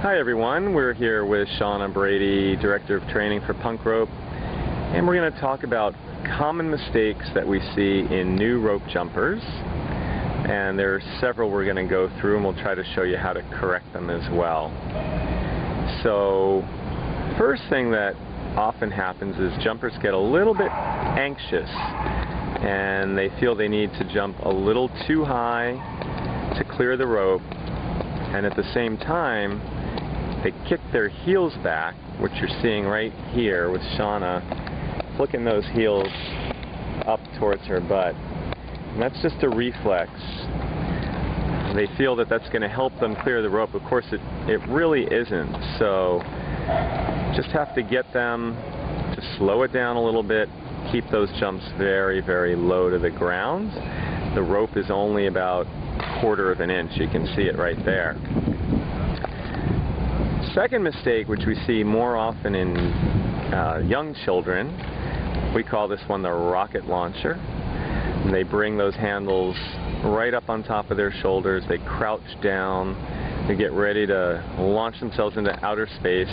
Hi everyone, we're here with Shauna Brady, Director of Training for Punk Rope, and we're going to talk about common mistakes that we see in new rope jumpers. And there are several we're going to go through, and we'll try to show you how to correct them as well. So, first thing that often happens is jumpers get a little bit anxious and they feel they need to jump a little too high to clear the rope, and at the same time they kick their heels back, which you're seeing right here with Shauna flicking those heels up towards her butt. And that's just a reflex. They feel that that's going to help them clear the rope. Of course it really isn't. So just have to get them to slow it down a little bit, keep those jumps very, very low to the ground. The rope is only about 1/4 of an inch. You can see it right there. Second mistake, which we see more often in young children, we call this one the rocket launcher. And they bring those handles right up on top of their shoulders, they crouch down, they get ready to launch themselves into outer space,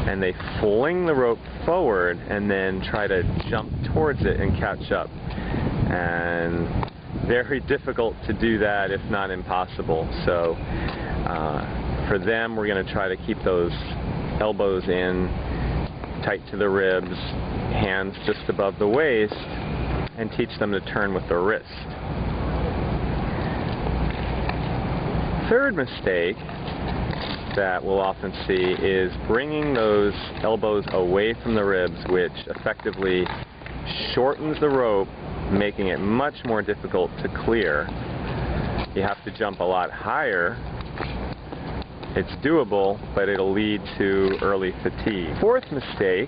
and they fling the rope forward and then try to jump towards it and catch up. And very difficult to do that, if not impossible. So for them, we're going to try to keep those elbows in, tight to the ribs, hands just above the waist, and teach them to turn with the wrist. Third mistake that we'll often see is bringing those elbows away from the ribs, which effectively shortens the rope, making it much more difficult to clear. You have to jump a lot higher. It's doable, but it'll lead to early fatigue. Fourth mistake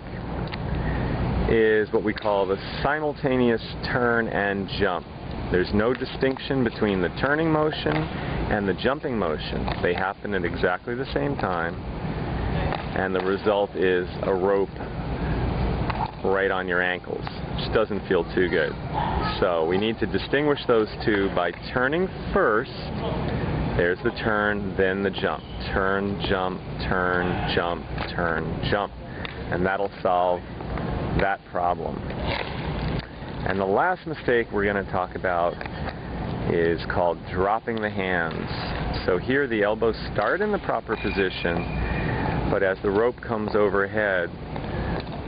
is what we call the simultaneous turn and jump. There's no distinction between the turning motion and the jumping motion. They happen at exactly the same time, and the result is a rope right on your ankles. Just doesn't feel too good. So we need to distinguish those two by turning first. There's the turn, then the jump. Turn, jump, turn, jump, turn, jump. And that'll solve that problem. And the last mistake we're going to talk about is called dropping the hands. So here the elbows start in the proper position, but as the rope comes overhead,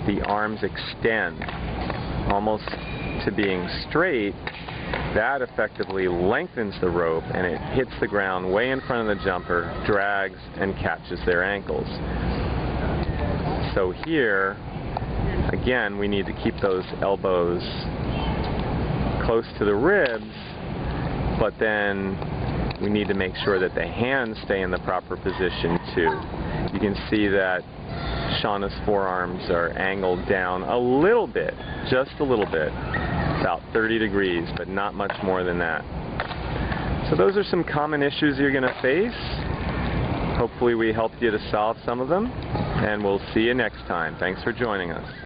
the arms extend almost to being straight. That effectively lengthens the rope, and it hits the ground way in front of the jumper, drags, and catches their ankles. So here, again, we need to keep those elbows close to the ribs, but then we need to make sure that the hands stay in the proper position too. You can see that Shauna's forearms are angled down a little bit, just a little bit, about 30 degrees, but not much more than that. So those are some common issues you're going to face. Hopefully we helped you to solve some of them, and we'll see you next time. Thanks for joining us.